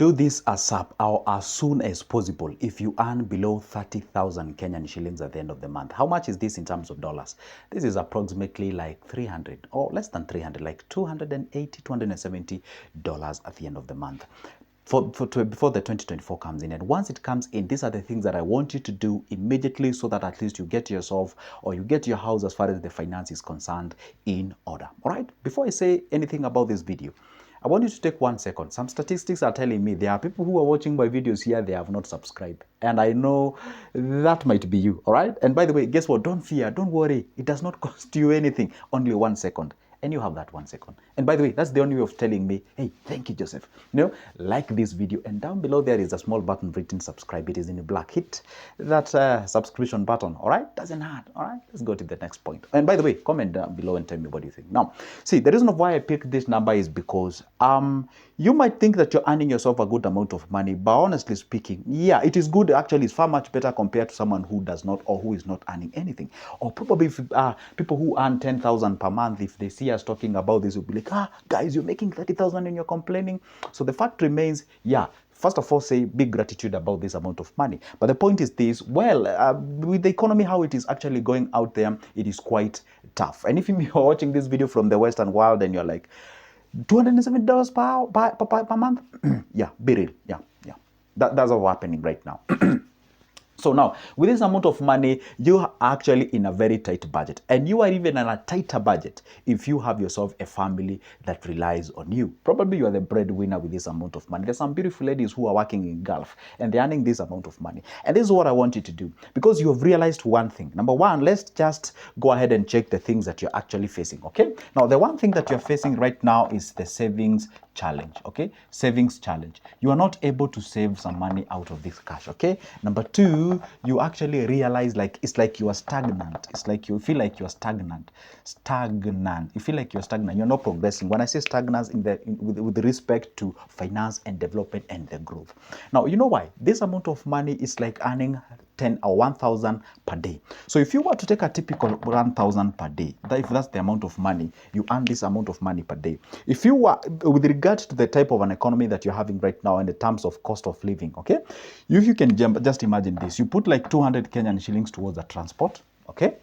Do this ASAP or as soon as possible if you earn below 30,000 Kenyan shillings at the end of the month. How much is this in terms of dollars? This is approximately like 300 or less than 300, like 280, $270 at the end of the month. Before the 2024 comes in. And once it comes in, these are the things that I want you to do immediately so that at least you get yourself or you get your house as far as the finance is concerned in order. All right, before I say anything about this video, I want you to take 1 second. Some statistics are telling me there are people who are watching my videos here, they have not subscribed. And I know that might be you, all right? And by the way, guess what? Don't fear, don't worry. It does not cost you anything, only 1 second. And you have that 1 second. And by the way, that's the only way of telling me, hey, thank you, Joseph. Like this video. And down below there is a small button written subscribe. It is in black. Hit that subscription button, all right? Doesn't hurt, all right? Let's go to the next point. And by the way, comment down below and tell me what you think. Now, see, the reason why I picked this number is because you might think that you're earning yourself a good amount of money, but honestly speaking, yeah, it is good. Actually, it's far much better compared to someone who does not or who is not earning anything. Or probably if, people who earn 10,000 per month, if they see us talking about this, will be like, guys, you're making 30,000 and you're complaining. So the fact remains, yeah, first of all, say big gratitude about this amount of money. But the point is this, well, with the economy, how it is actually going out there, it is quite tough. And if you're watching this video from the Western world and you're like, $270 per month? Yeah, be real. Yeah. That's what's happening right now. So now, with this amount of money, you are actually in a very tight budget. And you are even in a tighter budget if you have yourself a family that relies on you. Probably you are the breadwinner with this amount of money. There's some beautiful ladies who are working in Gulf and they're earning this amount of money. And this is what I want you to do. Because you have realized one thing. Number one, let's just go ahead and check the things that you're actually facing, okay? Now, the one thing that you're facing right now is the savings challenge, okay? Savings challenge. You are not able to save some money out of this cash, okay? Number two, you actually realize it's like you are stagnant. It's like you feel like you're stagnant. You feel like you're stagnant. You're not progressing. When I say stagnant with respect to finance and development and the growth. Now, you know why? This amount of money is like earning 10 or 1,000 per day. So if you were to take a typical 1,000 per day, if that's the amount of money, you earn this amount of money per day. If you were, with regard to the type of an economy that you're having right now in the terms of cost of living, okay? You can just imagine this. You put like 200 Kenyan shillings towards the transport, okay?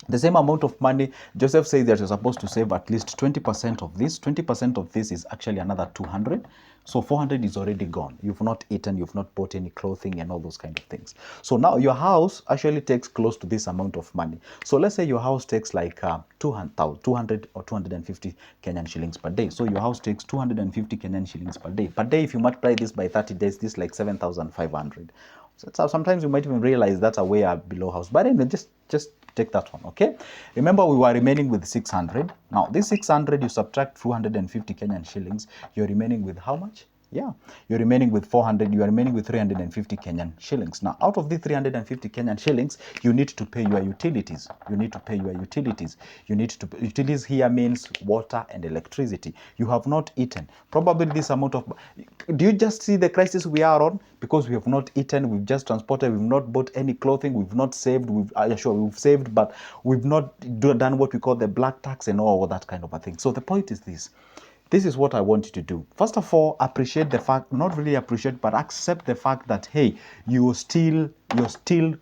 The same amount of money, Joseph says that you're supposed to save at least 20% of this. 20% of this is actually another 200. So 400 is already gone. You've not eaten, you've not bought any clothing and all those kind of things. So now your house actually takes close to this amount of money. So let's say your house takes like 200 or 250 Kenyan shillings per day. So your house takes 250 Kenyan shillings per day. Per day, if you multiply this by 30 days, this is like 7,500. So sometimes you might even realize that's a way below house. But anyway, just take that one, okay? Remember, we were remaining with 600. Now, this 600, you subtract 250 Kenyan shillings, you're remaining with how much? Yeah, you're remaining with 400, you are remaining with 350 Kenyan shillings. Now, out of the 350 Kenyan shillings, you need to pay your utilities. Utilities here means water and electricity. You have not eaten. Probably this amount of, do you just see the crisis we are on? Because we have not eaten, we've just transported, we've not bought any clothing, we've not saved, we've saved, but we've not done what we call the black tax and all that kind of a thing. So the point is this. This is what I want you to do. First of all, appreciate the fact, not really appreciate, but accept the fact that, hey, you're still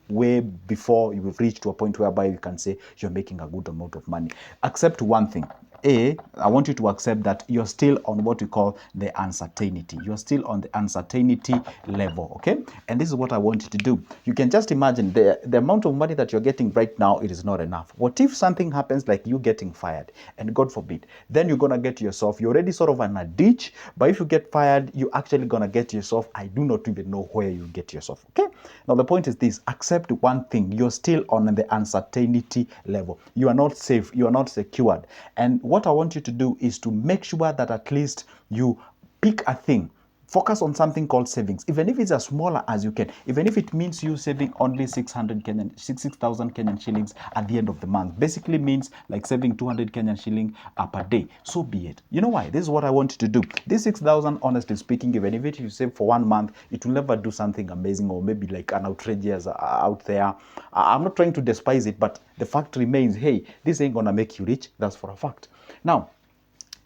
way before you've reached to a point whereby you can say you're making a good amount of money. Accept one thing. I want you to accept that you're still on what we call the uncertainty. You're still on the uncertainty level, okay? And this is what I want you to do. You can just imagine the amount of money that you're getting right now, it is not enough. What if something happens like you getting fired, and God forbid, then you're going to get yourself, you're already sort of in a ditch, but if you get fired, you're actually going to get yourself, I do not even know where you get yourself, okay? Now, the point is this, accept one thing, you're still on the uncertainty level. You are not safe, you are not secured. And what I want you to do is to make sure that at least you pick a thing. Focus on something called savings, even if it's as smaller as you can, even if it means you saving only 6,000 Kenyan shillings at the end of the month. Basically means like saving 200 Kenyan shilling per day. So be it. You know why? This is what I want you to do. This 6,000, honestly speaking, even if you save for 1 month, it will never do something amazing or maybe like an outrageous out there. I'm not trying to despise it, but the fact remains, hey, this ain't gonna make you rich. That's for a fact. Now,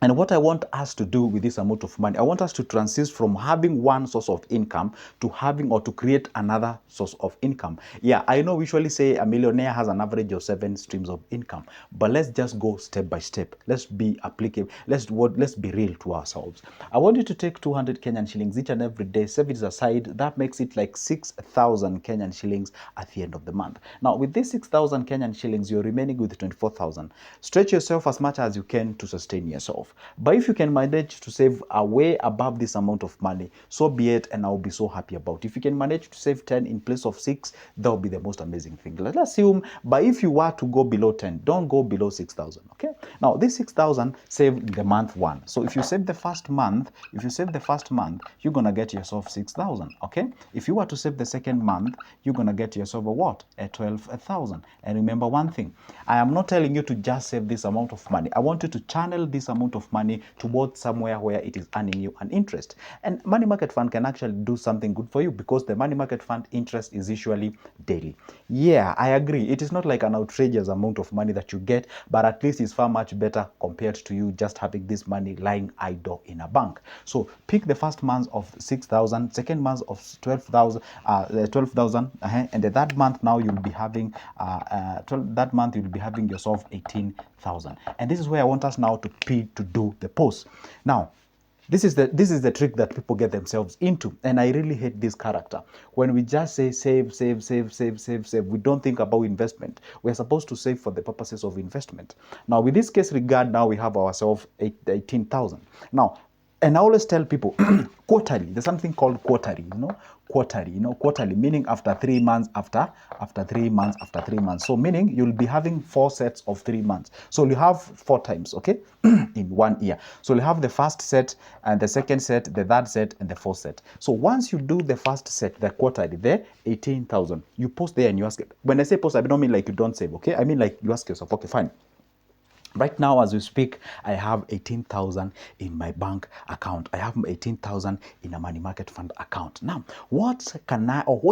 And what I want us to do with this amount of money, I want us to transition from having one source of income to having or to create another source of income. Yeah, I know we usually say a millionaire has an average of 7 streams of income, but let's just go step by step. Let's be applicable. Let's be real to ourselves. I want you to take 200 Kenyan shillings each and every day, save it aside. That makes it like 6,000 Kenyan shillings at the end of the month. Now, with this 6,000 Kenyan shillings, you're remaining with 24,000. Stretch yourself as much as you can to sustain yourself. But if you can manage to save way above this amount of money, so be it, and I'll be so happy about it. If you can manage to save 10 in place of 6, that will be the most amazing thing. Let's assume, but if you were to go below 10, don't go below 6,000, okay? Now, this 6,000 saved the month 1. So if you save the first month, you're going to get yourself 6,000, okay? If you were to save the second month, you're going to get yourself a what? A 12,000. And remember one thing, I am not telling you to just save this amount of money. I want you to channel this amount of money towards somewhere where it is earning you an interest. And money market fund can actually do something good for you because the money market fund interest is usually daily. Yeah, I agree. It is not like an outrageous amount of money that you get, but at least it's far much better compared to you just having this money lying idle in a bank. So pick the first month of 6,000, second month of 12,000, and that month now you'll be having yourself 18,000. And this is where I want us now to do the post. Now, this is the trick that people get themselves into, and I really hate this character. When we just say save, we don't think about investment. We're supposed to save for the purposes of investment. Now, with this case regard, now we have ourselves 18,000. Now, and I always tell people quarterly. There's something called quarterly, quarterly, meaning after 3 months, after 3 months, after 3 months. So meaning you'll be having 4 sets of 3 months. So you have 4 times, okay, in 1 year. So you have the first set and the second set, the third set, and the fourth set. So once you do the first set, the quarterly, the 18,000, you post there and you ask. When I say post, I don't mean like you don't save, okay? I mean like you ask yourself, okay, fine. Right now, as we speak, I have 18,000 in my bank account. I have 18,000 in a money market fund account. Now, what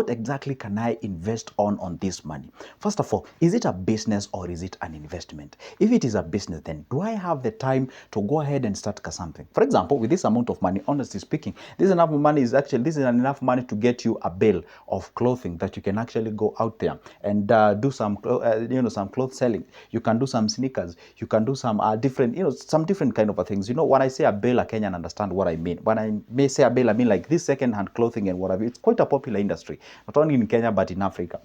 exactly can I invest on this money? First of all, is it a business or is it an investment? If it is a business, then do I have the time to go ahead and start something? For example, with this amount of money, honestly speaking, this is enough money to get you a bale of clothing that you can actually go out there and do some clothes selling. You can do some sneakers. You can do some different kind of things. When I say a bale, a Kenyan understand what I mean. When I may say a bale, I mean like this second-hand clothing and whatever. It's quite a popular industry, not only in Kenya but in Africa,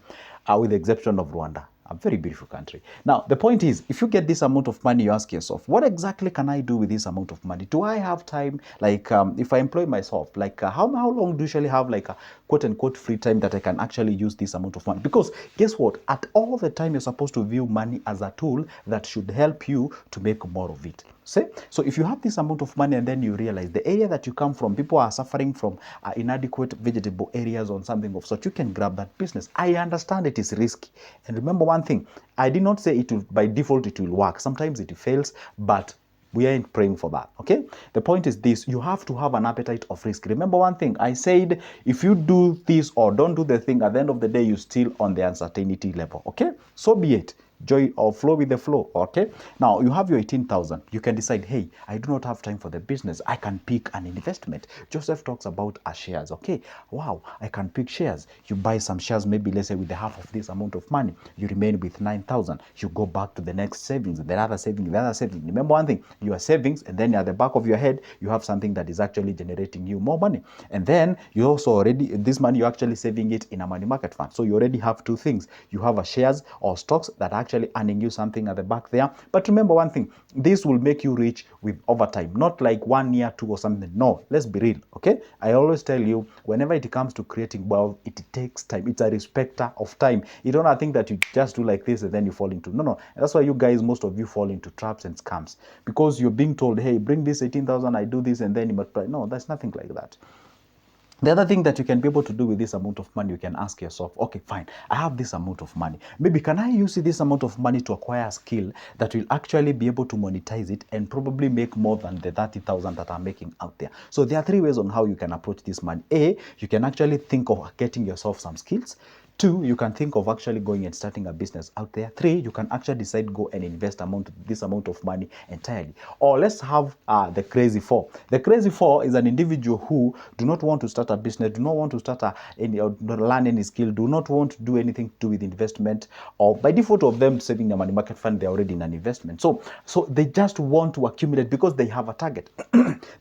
with the exception of Rwanda. A very beautiful country. Now, the point is, if you get this amount of money, you ask yourself, what exactly can I do with this amount of money? Do I have time? Like, if I employ myself, like, how long do you usually have, like, a quote-unquote free time that I can actually use this amount of money? Because guess what? At all the time, you're supposed to view money as a tool that should help you to make more of it. See? So if you have this amount of money and then you realize the area that you come from, people are suffering from inadequate vegetable areas or something of such, you can grab that business. I understand it is risky. And remember one thing, I did not say it will, by default it will work. Sometimes it fails, but we ain't praying for that, okay? The point is this, you have to have an appetite of risk. Remember one thing, I said, if you do this or don't do the thing, at the end of the day, you're still on the uncertainty level, okay? So be it. Joy or flow with the flow, okay? Now, you have your 18,000. You can decide, hey, I do not have time for the business. I can pick an investment. Joseph talks about shares, okay? Wow, I can pick shares. You buy some shares, maybe let's say with the half of this amount of money. You remain with 9,000. You go back to the next savings, the other savings, the other savings. Remember one thing, your savings, and then at the back of your head, you have something that is actually generating you more money. And then you also already, this money, you're actually saving it in a money market fund. So you already have two things. You have a shares or stocks that actually earning you something at the back there. But remember one thing, this will make you rich with overtime, not like 1 year, 2 or something. No, let's be real, okay? I always tell you, whenever it comes to creating wealth, it takes time. It's a respecter of time. You don't think that you just do like this and then you fall into, no. And that's why you guys, most of you fall into traps and scams, because you're being told, hey, bring this 18,000, I do this, and then you multiply. No, that's nothing like that. The other thing that you can be able to do with this amount of money, you can ask yourself, okay, fine, I have this amount of money. Maybe can I use this amount of money to acquire a skill that will actually be able to monetize it and probably make more than the 30,000 that I'm making out there? So there are 3 ways on how you can approach this money. A, you can actually think of getting yourself some skills. 2, you can think of actually going and starting a business out there. 3, you can actually decide go and invest this amount of money entirely. Or let's have the crazy 4. The crazy 4 is an individual who do not want to start a business, do not want to start learn any skill, do not want to do anything to do with investment, or by default of them saving their money market fund, they're already in an investment. So they just want to accumulate because they have a target.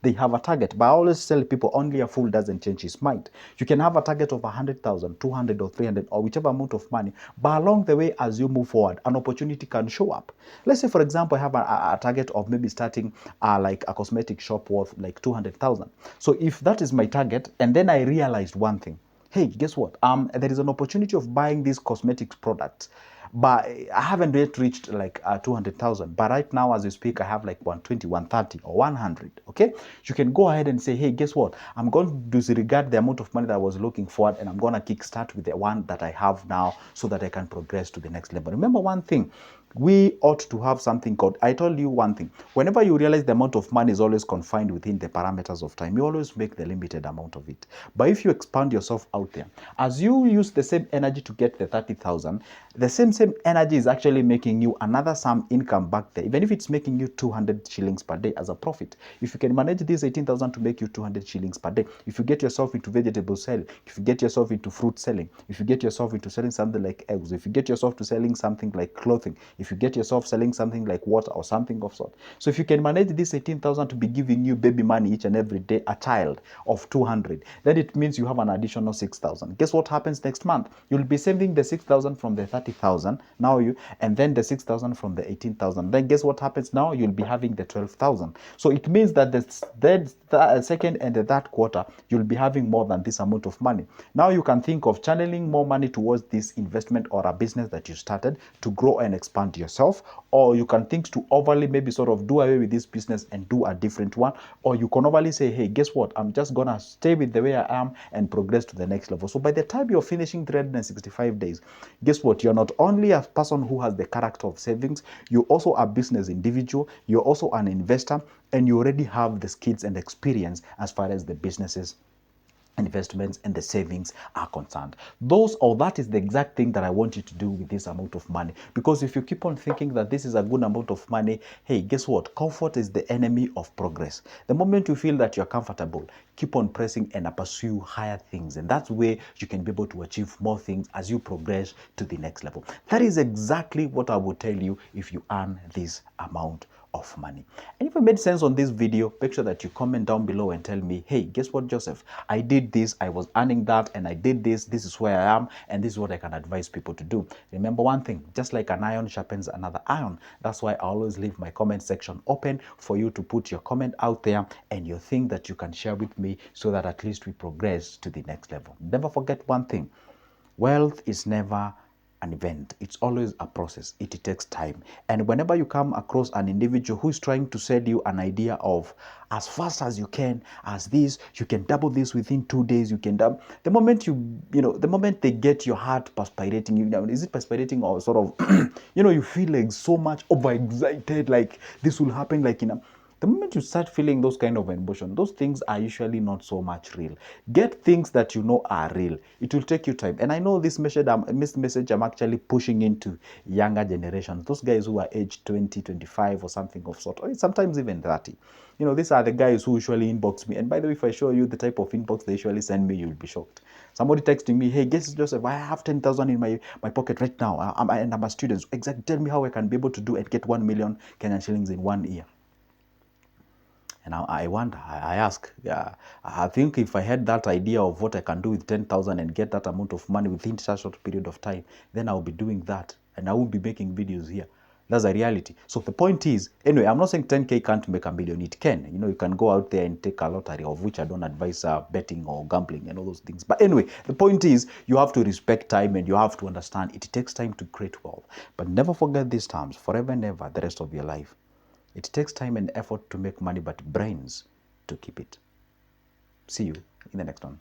They have a target. But I always tell people only a fool doesn't change his mind. You can have a target of 100,000, 200 or 300 or whichever amount of money, but along the way as you move forward, an opportunity can show up. Let's say, for example, I have a target of maybe starting like a cosmetic shop worth like 200,000. So if that is my target, and then I realized one thing, hey, guess what? There is an opportunity of buying these cosmetics products, but I haven't yet reached like 200,000. But right now, as we speak, I have like 120, 130, or 100. Okay, you can go ahead and say, hey, guess what? I'm going to disregard the amount of money that I was looking for, and I'm going to kickstart with the one that I have now, so that I can progress to the next level. Remember one thing. We ought to have something called, I told you one thing, whenever you realize the amount of money is always confined within the parameters of time, you always make the limited amount of it. But if you expand yourself out there, as you use the same energy to get the 30,000, the same energy is actually making you another some income back there, even if it's making you 200 shillings per day as a profit. If you can manage this 18,000 to make you 200 shillings per day, if you get yourself into vegetable selling, if you get yourself into fruit selling, if you get yourself into selling something like eggs, if you get yourself to selling something like clothing, if you get yourself selling something like water or something of sort. So if you can manage this 18,000 to be giving you baby money each and every day, a child of 200, then it means you have an additional 6,000. Guess what happens next month? You'll be saving the 6,000 from the 30,000 now, and then the 6,000 from the 18,000. Then guess what happens now? You'll be having the 12,000. So it means that the second and the third quarter, you'll be having more than this amount of money. Now you can think of channeling more money towards this investment or a business that you started to grow and expand yourself, or you can think to overly maybe sort of do away with this business and do a different one, or you can overly say, hey, guess what? I'm just gonna stay with the way I am and progress to the next level. So by the time you're finishing 365 days, guess what? You're not only a person who has the character of savings, you're also a business individual, you're also an investor, and you already have the skills and experience as far as the businesses, investments, and the savings are concerned. That is the exact thing that I want you to do with this amount of money. Because if you keep on thinking that this is a good amount of money, hey, guess what? Comfort is the enemy of progress. The moment you feel that you're comfortable, keep on pressing and pursue higher things, and that's where you can be able to achieve more things as you progress to the next level. That is exactly what I would tell you if you earn this amount of money. And if it made sense on this video, make sure that you comment down below and tell me, hey, guess what, Joseph? I did this, I was earning that, and I did this. This is where I am, and this is what I can advise people to do. Remember one thing, just like an iron sharpens another iron, that's why I always leave my comment section open for you to put your comment out there and your thing that you can share with me, so that at least we progress to the next level. Never forget one thing, wealth is never an event. It's always a process. It takes time. And whenever you come across an individual who is trying to sell you an idea of as fast as you can, as this, you can double this within 2 days, you can double. The moment the moment they get your heart perspirating, is it perspirating or sort of, you feel like so much overexcited, like this will happen, like, the moment you start feeling those kind of emotions, those things are usually not so much real. Get things that you know are real. It will take you time. And I know this message I'm actually pushing into younger generations, those guys who are aged 20, 25 or something of sort, or sometimes even 30. These are the guys who usually inbox me. And by the way, if I show you the type of inbox they usually send me, you'll be shocked. Somebody texting me, hey, guess Joseph, I have 10,000 in my pocket right now, and I'm a student. Exactly, tell me how I can be able to do and get 1 million Kenyan shillings in 1 year. And I wonder, I ask, I think if I had that idea of what I can do with 10,000 and get that amount of money within such a short period of time, then I'll be doing that and I won't be making videos here. That's a reality. So the point is, anyway, I'm not saying 10K can't make a million. It can. You can go out there and take a lottery, of which I don't advise betting or gambling and all those things. But anyway, the point is, you have to respect time and you have to understand it takes time to create wealth. But never forget these terms, forever and ever, the rest of your life. It takes time and effort to make money, but brains to keep it. See you in the next one.